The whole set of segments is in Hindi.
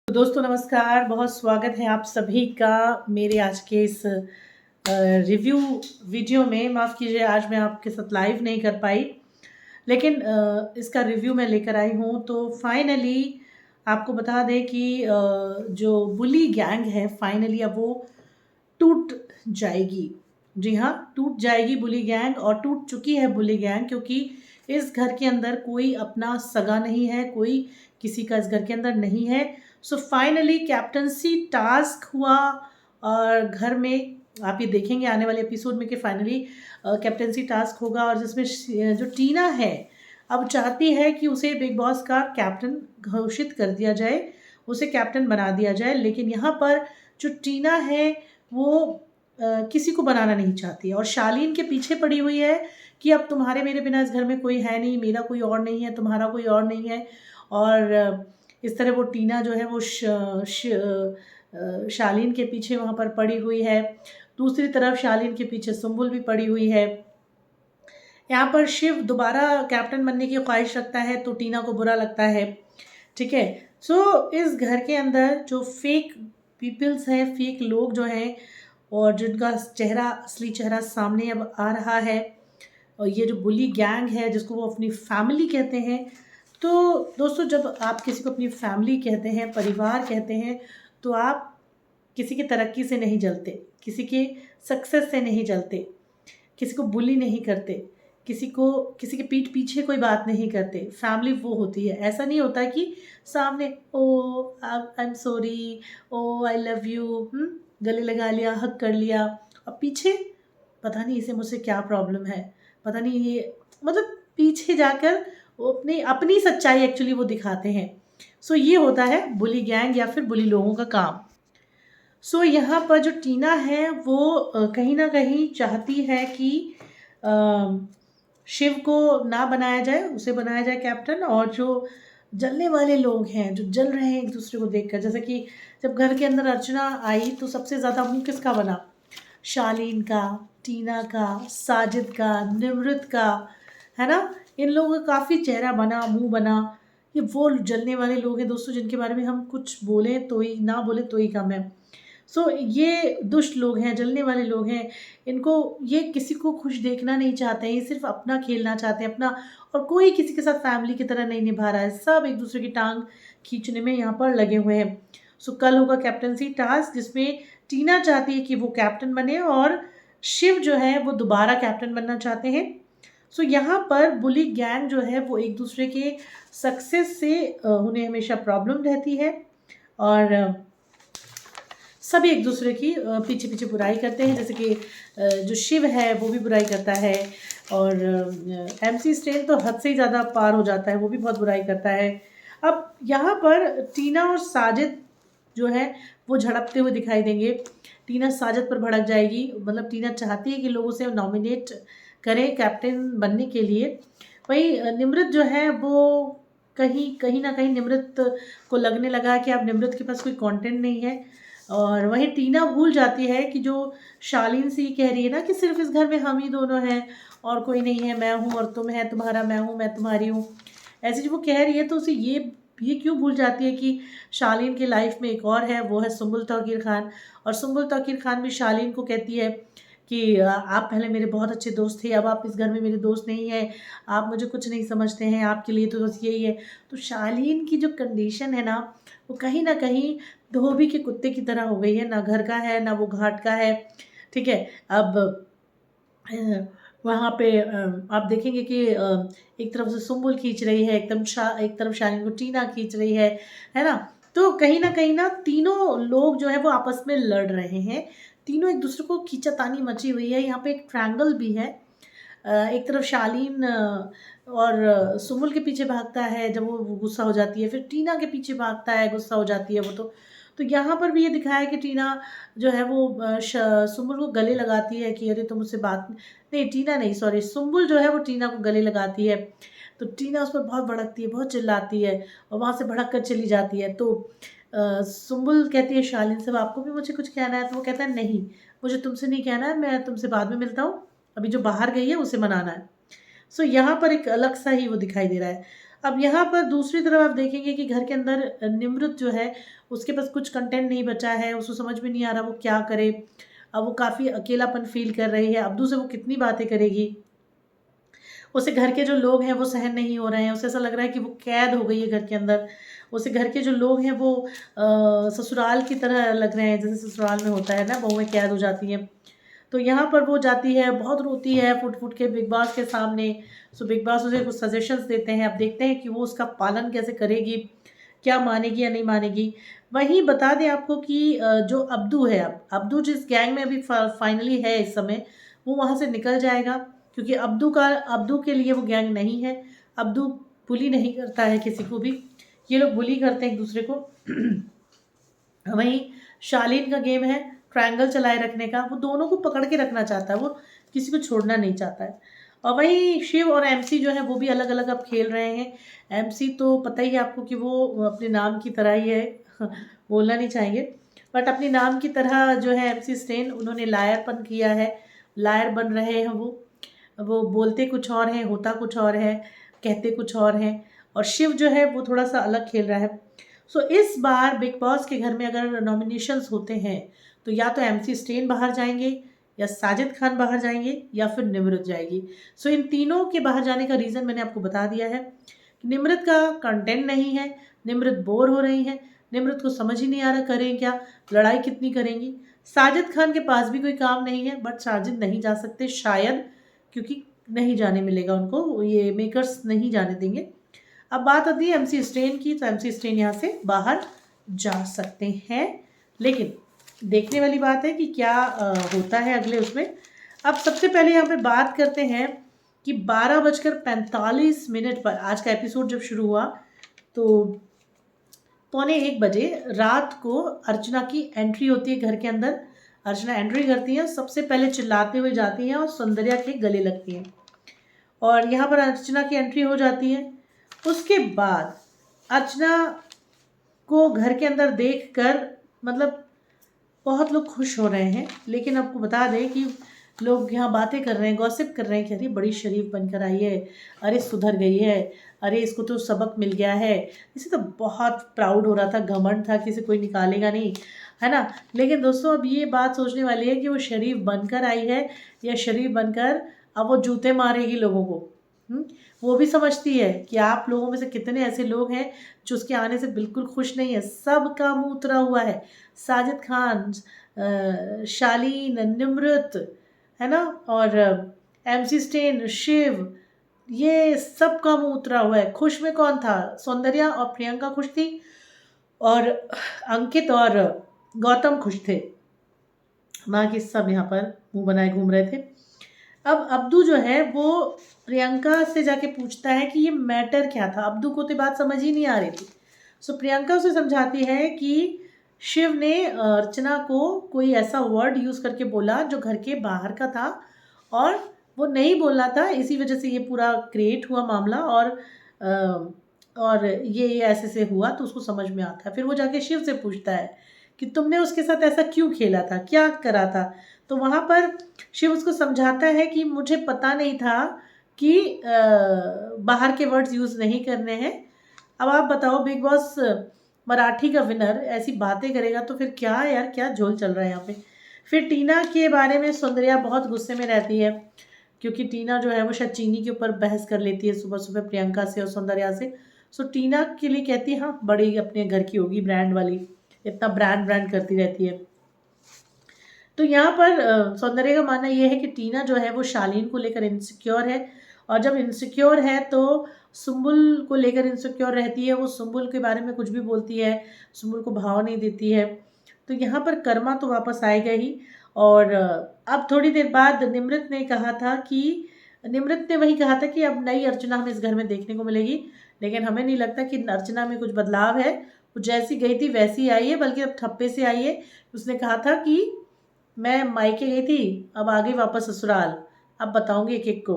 तो दोस्तों नमस्कार, बहुत स्वागत है आप सभी का मेरे आज के इस रिव्यू वीडियो में। माफ़ कीजिए आज मैं आपके साथ लाइव नहीं कर पाई, लेकिन इसका रिव्यू मैं लेकर आई हूँ। तो फाइनली आपको बता दें कि जो बुली गैंग है फाइनली अब वो टूट जाएगी। जी हाँ, टूट जाएगी बुली गैंग, और टूट चुकी है बुली गैंग, क्योंकि इस घर के अंदर कोई अपना सगा नहीं है, कोई किसी का इस घर के अंदर नहीं है। सो फाइनली कैप्टनसी टास्क हुआ, और घर में आप ये देखेंगे आने वाले एपिसोड में कि फाइनली कैप्टनसी टास्क होगा, और जिसमें जो टीना है अब चाहती है कि उसे बिग बॉस का कैप्टन घोषित कर दिया जाए, उसे कैप्टन बना दिया जाए। लेकिन यहाँ पर जो टीना है वो किसी को बनाना नहीं चाहती है, और शालीन के पीछे पड़ी हुई है कि अब तुम्हारे मेरे बिना इस घर में कोई है नहीं, मेरा कोई और नहीं है, तुम्हारा कोई और नहीं है। और इस तरह वो टीना जो है वो शालीन के पीछे वहाँ पर पड़ी हुई है। दूसरी तरफ शालीन के पीछे सुम्बुल भी पड़ी हुई है। यहाँ पर शिव दोबारा कैप्टन बनने की ख्वाहिश रखता है, तो टीना को बुरा लगता है। ठीक है। सो इस घर के अंदर जो फेक पीपल्स हैं, फेक लोग जो हैं, और जिनका चेहरा, असली चेहरा सामने अब आ रहा है, और ये जो बुली गैंग है जिसको वो अपनी फैमिली कहते हैं। तो दोस्तों, जब आप किसी को अपनी फैमिली कहते हैं, परिवार कहते हैं, तो आप किसी की तरक्की से नहीं जलते, किसी के सक्सेस से नहीं जलते, किसी को बुली नहीं करते, किसी के पीठ पीछे कोई बात नहीं करते। फैमिली वो होती है। ऐसा नहीं होता कि सामने oh I am sorry, oh I love you, गले लगा लिया, हक कर लिया, और पीछे पता नहीं इसे मुझसे क्या प्रॉब्लम है, पता नहीं ये, मतलब पीछे जाकर वो अपनी अपनी सच्चाई एक्चुअली वो दिखाते हैं। सो ये होता है बुली गैंग या फिर बुली लोगों का काम। सो यहाँ पर जो टीना है वो कहीं ना कहीं चाहती है कि शिव को ना बनाया जाए, उसे बनाया जाए कैप्टन। और जो जलने वाले लोग हैं, जो जल रहे हैं एक दूसरे को देखकर, जैसे कि जब घर के अंदर अर्चना आई तो सबसे ज़्यादा मुंह किसका बना? शालीन का, टीना का, साजिद का, निमृत का, है ना। इन लोगों का काफ़ी चेहरा बना, मुंह बना। ये वो जलने वाले लोग हैं दोस्तों, जिनके बारे में हम कुछ बोलें तो ही, ना बोले तो ही कम है। सो ये दुष्ट लोग हैं, जलने वाले लोग हैं। इनको, ये किसी को खुश देखना नहीं चाहते हैं, ये सिर्फ अपना खेलना चाहते हैं, अपना। और कोई किसी के साथ फैमिली की तरह नहीं निभा रहा है, सब एक दूसरे की टांग खींचने में यहाँ पर लगे हुए हैं। सो कल होगा कैप्टनसी टास्क, जिसमें टीना चाहती है कि वो कैप्टन बने, और शिव जो है वो दोबारा कैप्टन बनना चाहते हैं। सो यहाँ पर बुली गैंग जो है वो एक दूसरे के सक्सेस से उन्हें हमेशा प्रॉब्लम रहती है, और सभी एक दूसरे की पीछे पीछे बुराई करते हैं। जैसे कि जो शिव है वो भी बुराई करता है, और MC स्टेन तो हद से ही ज़्यादा पार हो जाता है, वो भी बहुत बुराई करता है। अब यहाँ पर टीना और साजिद जो है वो झड़पते हुए दिखाई देंगे। टीना साजिद पर भड़क जाएगी, मतलब टीना चाहती है कि लोग उसे नॉमिनेट करें कैप्टन बनने के लिए। वहीं निमृत जो है वो कहीं कहीं ना कहीं निमृत को लगने लगा कि अब निमृत के पास कोई कंटेंट नहीं है। और वहीं टीना भूल जाती है कि जो शालीन सी कह रही है ना कि सिर्फ इस घर में हम ही दोनों हैं और कोई नहीं है, मैं हूँ और तुम है, तुम्हारा मैं हूँ, मैं तुम्हारी हूँ, ऐसी जो वो कह रही है, तो उसे ये क्यों भूल जाती है कि शालीन की लाइफ में एक और है, वो है सुम्बुल तौकीर खान। और सुम्बुल तौकीर खान भी शालीन को कहती है कि आप पहले मेरे बहुत अच्छे दोस्त थे, अब आप इस घर में मेरे दोस्त नहीं हैं, आप मुझे कुछ नहीं समझते हैं, आपके लिए तो बस यही है। तो शालीन की जो कंडीशन है ना, वो कहीं ना कहीं धोबी के कुत्ते की तरह हो गई है, ना घर का है ना वो घाट का है। ठीक है। अब वहाँ पे आप देखेंगे कि एक तरफ से सुम्बुल खींच रही है, एक तरफ शालीन को टीना खींच रही है ना। तो कहीं ना तीनों लोग जो है वो आपस में लड़ रहे हैं, तीनों एक दूसरे को खींचातानी मची हुई है। यहाँ पे एक ट्रायंगल भी है। एक तरफ शालीन और सुम्बुल के पीछे भागता है जब वो गुस्सा हो जाती है, फिर टीना के पीछे भागता है, गुस्सा हो जाती है वो। तो यहाँ पर भी ये दिखाया है कि टीना जो है वो सुम्बुल को गले लगाती है कि अरे तुम मुझसे बात नहीं, टीना नहीं, सॉरी, सुम्बुल जो है वो टीना को गले लगाती है। तो टीना उस पर बहुत भड़कती है, बहुत चिल्लाती है, और वहाँ से भड़क कर चली जाती है। तो सुम्बुल कहती है शालीन से, आपको भी मुझे कुछ कहना है? तो वो कहता है नहीं, मुझे तुमसे नहीं कहना है, मैं तुमसे बाद में मिलता हूँ, अभी जो बाहर गई है उसे मनाना है। सो यहाँ पर एक अलग सा ही वो दिखाई दे रहा है। अब यहाँ पर दूसरी तरफ आप देखेंगे कि घर के अंदर निमृत जो है उसके पास कुछ कंटेंट नहीं बचा है, उसको समझ में नहीं आ रहा वो क्या करे। अब वो काफ़ी अकेलापन फील कर रही है, अब्दू से वो कितनी बातें करेगी, उसे घर के जो लोग हैं वो सहन नहीं हो रहे हैं, उसे ऐसा लग रहा है कि वो कैद हो गई है घर के अंदर। उसे घर के जो लोग हैं वो ससुराल की तरह लग रहे हैं, जैसे ससुराल में होता है ना, बहुएं कैद हो जाती हैं। तो यहाँ पर वो जाती है, बहुत रोती है फुट फुट के बिग बॉस के सामने। सो बिग बॉस उसे कुछ सजेशंस देते हैं, अब देखते हैं कि वो उसका पालन कैसे करेगी, क्या मानेगी या नहीं मानेगी। वहीं बता दें आपको कि जो अब्दू है, अब अब्दू जिस गैंग में अभी फाइनली है इस समय, वो वहाँ से निकल जाएगा, क्योंकि अब्दू के लिए वो गैंग नहीं है। अब्दू बुली नहीं करता है किसी को भी, ये लोग बुली करते हैं एक दूसरे को। वहीं शालीन का गेम है ट्रायंगल चलाए रखने का, वो दोनों को पकड़ के रखना चाहता है, वो किसी को छोड़ना नहीं चाहता है। और वहीं शिव और एमसी जो है वो भी अलग अलग अब खेल रहे हैं। एमसी तो पता ही है आपको कि वो अपने नाम की तरह ही है, बोलना नहीं चाहेंगे, बट अपने नाम की तरह जो है एमसी स्टेन, उन्होंने लायरपन किया है, लायर बन रहे हैं वो बोलते कुछ और हैं, होता कुछ और है, कहते कुछ और हैं। और शिव जो है वो थोड़ा सा अलग खेल रहा है। सो इस बार बिग बॉस के घर में अगर नॉमिनेशंस होते हैं तो या तो एमसी स्टेन बाहर जाएंगे, या साजिद खान बाहर जाएंगे, या फिर निमृत जाएगी। सो इन तीनों के बाहर जाने का रीज़न मैंने आपको बता दिया है कि निमृत का कंटेंट नहीं है, निमृत बोर हो रही हैं, निमृत को समझ ही नहीं आ रहा करें क्या, लड़ाई कितनी करेंगी। साजिद खान के पास भी कोई काम नहीं है, बट साजिद नहीं जा सकते शायद, क्योंकि नहीं जाने मिलेगा उनको, ये मेकर्स नहीं जाने देंगे। अब बात आती है एमसी स्टेन की, तो एमसी स्टेन यहाँ से बाहर जा सकते हैं, लेकिन देखने वाली बात है कि क्या होता है अगले उसमें। अब सबसे पहले यहाँ पे बात करते हैं कि 12:45 पर आज का एपिसोड जब शुरू हुआ तो 12:45 रात को अर्चना की एंट्री होती है घर के अंदर। अर्चना एंट्री करती है, सबसे पहले चिल्लाते हुए जाती हैं और सौंदर्या के गले लगती हैं, और यहाँ पर अर्चना की एंट्री हो जाती है। उसके बाद अर्चना को घर के अंदर देखकर मतलब बहुत लोग खुश हो रहे हैं, लेकिन आपको बता दें कि लोग यहाँ बातें कर रहे हैं, गॉसिप कर रहे हैं कि अरे बड़ी शरीफ बनकर आई है, अरे सुधर गई है, अरे इसको तो सबक मिल गया है। इसे तो बहुत प्राउड हो रहा था, घमंड था कि इसे कोई निकालेगा नहीं, है ना। लेकिन दोस्तों अब ये बात सोचने वाली है कि वो शरीफ बनकर आई है या शरीफ बनकर अब वो जूते मारेगी लोगों को। वो भी समझती है कि आप लोगों में से कितने ऐसे लोग हैं जो उसके आने से बिल्कुल खुश नहीं है, सबका मुंह उतरा हुआ है। साजिद खान, शालीन, निमृत, है ना, और एमसी स्टेन, शिव, ये सबका मुंह उतरा हुआ है। खुश में कौन था? सौंदर्या और प्रियंका खुश थी, और अंकित और गौतम खुश थे, बाकी सब यहाँ पर मुंह बनाए घूम रहे थे। अब अब्दू जो है वो प्रियंका से जाके पूछता है कि ये मैटर क्या था। अब्दू को तो बात समझ ही नहीं आ रही थी। सो प्रियंका उसे समझाती है कि शिव ने अर्चना को कोई ऐसा वर्ड यूज़ करके बोला जो घर के बाहर का था, और वो नहीं बोलना था, इसी वजह से ये पूरा क्रिएट हुआ मामला, और ये ऐसे से हुआ, तो उसको समझ में आता है। फिर वो जाके शिव से पूछता है कि तुमने उसके साथ ऐसा क्यों खेला था, क्या करा था। तो वहाँ पर शिव उसको समझाता है कि मुझे पता नहीं था कि बाहर के वर्ड्स यूज़ नहीं करने हैं। अब आप बताओ, बिग बॉस मराठी का विनर ऐसी बातें करेगा तो फिर क्या यार, क्या झोल चल रहा है यहाँ पे। फिर टीना के बारे में सौंदर्या बहुत गुस्से में रहती है, क्योंकि टीना जो है वो शायद चीनी के ऊपर बहस कर लेती है सुबह सुबह प्रियंका से और सौंदर्या से। सो टीना के लिए कहती है हाँ बड़ी अपने घर की होगी, ब्रांड वाली, इतना ब्रांड ब्रांड करती रहती है। तो यहाँ पर सौंदर्य का मानना यह है कि टीना जो है वो शालीन को लेकर इनसिक्योर है, और जब इनसिक्योर है तो सुम्बुल को लेकर इनसिक्योर रहती है। वो सुम्बुल के बारे में कुछ भी बोलती है, सुम्बुल को भाव नहीं देती है। तो यहाँ पर कर्मा तो वापस आएगा ही। और अब थोड़ी देर बाद निमृत ने वही कहा था कि अब नई अर्चना हमें इस घर में देखने को मिलेगी, लेकिन हमें नहीं लगता कि अर्चना में कुछ बदलाव है। वो जैसी गई थी वैसी आई है, बल्कि अब ठप्पे से आई है। उसने कहा था कि मैं मायके गई थी, अब आ गई वापस ससुराल, अब बताऊंगी एक एक को।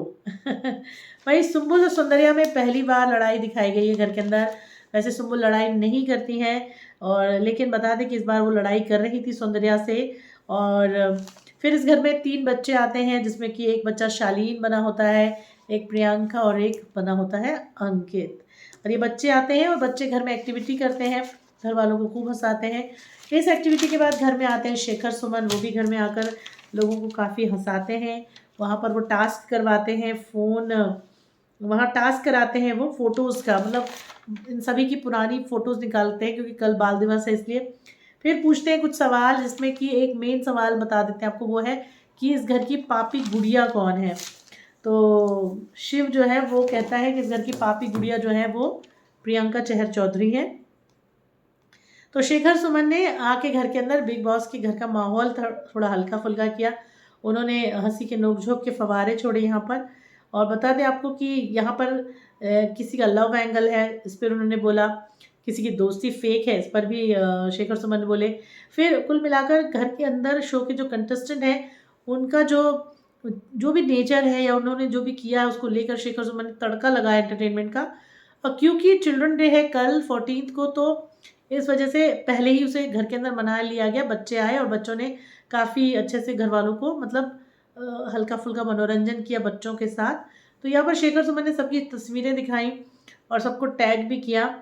वही सुम्बुल और सौंदर्या में पहली बार लड़ाई दिखाई गई है घर के अंदर। वैसे सुम्बुल लड़ाई नहीं करती हैं, और लेकिन बता दें कि इस बार वो लड़ाई कर रही थी सौंदर्या से। और फिर इस घर में 3 बच्चे आते हैं, जिसमें कि एक बच्चा शालीन बना होता है, एक प्रियंका और एक बना होता है अंकित। और ये बच्चे आते हैं और बच्चे घर में एक्टिविटी करते हैं, घर वालों को खूब हंसाते हैं। इस एक्टिविटी के बाद घर में आते हैं शेखर सुमन, वो भी घर में आकर लोगों को काफ़ी हंसाते हैं। वहाँ पर वो टास्क करवाते हैं, वहाँ टास्क कराते हैं वो फ़ोटोज़ का, मतलब इन सभी की पुरानी फ़ोटोज़ निकालते हैं क्योंकि कल बाल दिवस है इसलिए। फिर पूछते हैं कुछ सवाल, जिसमें कि एक मेन सवाल बता देते हैं आपको, वो है कि इस घर की पापी गुड़िया कौन है। तो शिव जो है वो कहता है कि इस घर की पापी गुड़िया जो है वो प्रियंका चहर चौधरी है। तो शेखर सुमन ने आके घर के अंदर बिग बॉस के घर का माहौल थोड़ा हल्का फुल्का किया। उन्होंने हंसी के नोक-झोंक के फव्वारे छोड़े यहाँ पर, और बता दें आपको कि यहाँ पर किसी का लव एंगल है, इस पर उन्होंने बोला। किसी की दोस्ती फेक है, इस पर भी शेखर सुमन बोले। फिर कुल मिलाकर घर के अंदर शो के जो कंटेस्टेंट हैं, उनका जो जो भी नेचर है या उन्होंने जो भी किया है उसको लेकर शेखर सुमन ने तड़का लगाया एंटरटेनमेंट का। और क्योंकि चिल्ड्रन डे है कल 14 को, तो इस वजह से पहले ही उसे घर के अंदर मना लिया गया। बच्चे आए और बच्चों ने काफ़ी अच्छे से घर वालों को, मतलब हल्का फुल्का मनोरंजन किया बच्चों के साथ। तो यहाँ पर शेखर सुमन ने सबकी तस्वीरें दिखाई और सबको टैग भी किया।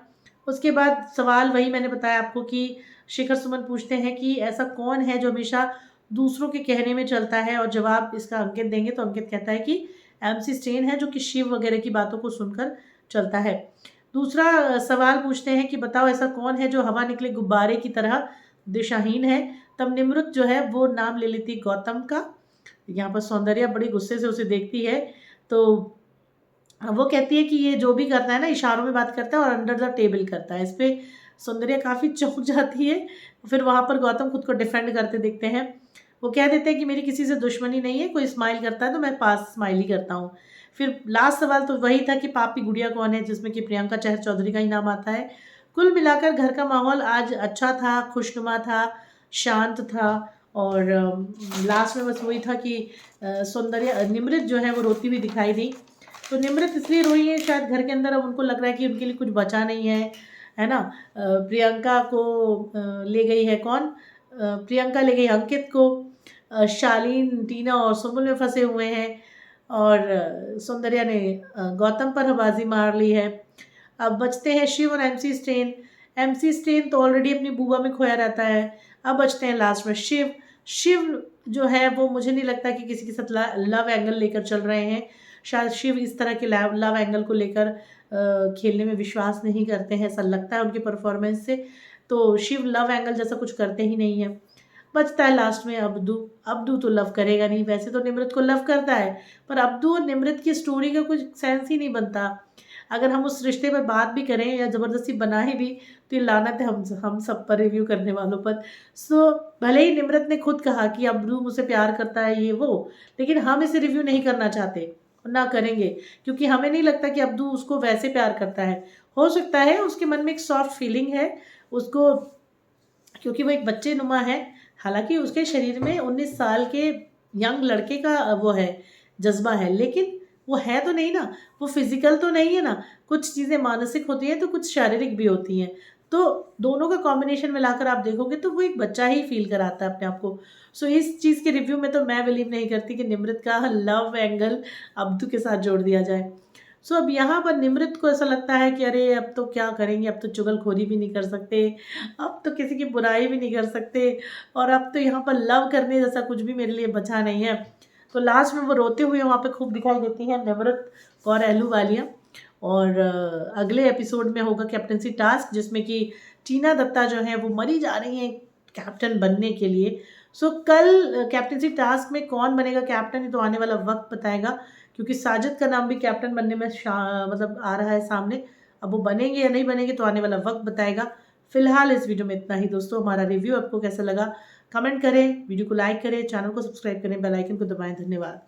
उसके बाद सवाल वही मैंने बताया आपको कि शेखर सुमन पूछते हैं कि ऐसा कौन है जो हमेशा दूसरों के कहने में चलता है, और जवाब इसका अंकित देंगे। तो अंकित कहता है कि MC स्टेन है, जो कि शिव वगैरह की बातों को सुनकर चलता है। दूसरा सवाल पूछते हैं कि बताओ ऐसा कौन है जो हवा निकले गुब्बारे की तरह दिशाहीन है। तब निमृत जो है वो नाम ले लेती गौतम का। यहाँ पर सौंदर्या बड़ी गुस्से से उसे देखती है, तो वो कहती है कि ये जो भी करता है ना, इशारों में बात करता है और अंडर द टेबल करता है। इस पे सौंदर्या काफ़ी चौंक जाती है। फिर वहाँ पर गौतम खुद को डिफेंड करते दिखते हैं। वो कह देते हैं कि मेरी किसी से दुश्मनी नहीं है, कोई स्माइल करता है तो मैं पास स्माइल ही करता हूँ। फिर लास्ट सवाल तो वही था कि पापी गुड़िया कौन है, जिसमें कि प्रियंका चहर चौधरी का ही नाम आता है। कुल मिलाकर घर का माहौल आज अच्छा था, खुशनुमा था, शांत था। और लास्ट में बस वही था कि सौंदर्या निमृत जो है वो रोती हुई दिखाई दी। तो निमृत इसलिए रोई है शायद घर के अंदर अब उनको लग रहा है कि उनके लिए कुछ बचा नहीं है ना। प्रियंका को ले गई है कौन, प्रियंका ले गई अंकित को, शालीन, टीना और सुमन में फंसे हुए हैं, और सौंदर्या ने गौतम पर बाजी मार ली है। अब बचते हैं शिव और MC स्टेन। MC स्टेन तो ऑलरेडी अपनी बुआ में खोया रहता है। अब बचते हैं लास्ट में शिव। शिव जो है वो मुझे नहीं लगता कि किसी के साथ लव एंगल लेकर चल रहे हैं। शायद शिव इस तरह के लव एंगल को लेकर खेलने में विश्वास नहीं करते हैं, ऐसा लगता है उनके परफॉर्मेंस से। तो शिव लव एंगल जैसा कुछ करते ही नहीं है। बचता है लास्ट में अब्दू। अब्दू तो लव करेगा नहीं, वैसे तो निमृत को लव करता है, पर अब्दू और निमृत की स्टोरी का कुछ सेंस ही नहीं बनता। अगर हम उस रिश्ते पर बात भी करें या ज़बरदस्ती बनाए भी, तो ये लानत है हम सब पर, रिव्यू करने वालों पर। सो भले ही निमृत ने खुद कहा कि अब्दू मुझसे प्यार करता है ये वो, लेकिन हम इसे रिव्यू नहीं करना चाहते, ना करेंगे, क्योंकि हमें नहीं लगता कि अब्दू उसको वैसे प्यार करता है। हो सकता है उसके मन में एक सॉफ्ट फीलिंग है उसको, क्योंकि वो एक बच्चे नुमा है। हालांकि उसके शरीर में 19 साल के यंग लड़के का वो है, जज्बा है, लेकिन वो है तो नहीं ना, वो फिजिकल तो नहीं है ना। कुछ चीज़ें मानसिक होती हैं तो कुछ शारीरिक भी होती हैं। तो दोनों का कॉम्बिनेशन मिलाकर आप देखोगे तो वो एक बच्चा ही फील कराता है अपने आप को। सो इस चीज़ के रिव्यू में तो मैं बिलीव नहीं करती कि निमृत का लव एंगल अब्दू के साथ जोड़ दिया जाए। सो अब यहाँ पर निमृत को ऐसा लगता है कि अरे अब तो क्या करेंगे, अब तो चुगलखोरी भी नहीं कर सकते, अब तो किसी की बुराई भी नहीं कर सकते, और अब तो यहाँ पर लव करने जैसा कुछ भी मेरे लिए बचा नहीं है। तो लास्ट में वो रोते हुए वहाँ पे खूब दिखाई देती है निमृत कौर अहलूवालिया। और अगले एपिसोड में होगा कैप्टनसी टास्क, जिसमें कि टीना दत्ता जो है वो मरी जा रही हैं कैप्टन बनने के लिए। सो कल कैप्टनसी टास्क में कौन बनेगा कैप्टन, ये तो आने वाला वक्त बताएगा, क्योंकि साजिद का नाम भी कैप्टन बनने में मतलब आ रहा है सामने। अब वो बनेंगे या नहीं बनेंगे तो आने वाला वक्त बताएगा। फिलहाल इस वीडियो में इतना ही दोस्तों। हमारा रिव्यू आपको कैसा लगा कमेंट करें, वीडियो को लाइक करें, चैनल को सब्सक्राइब करें, बेल आइकन को दबाएं। धन्यवाद।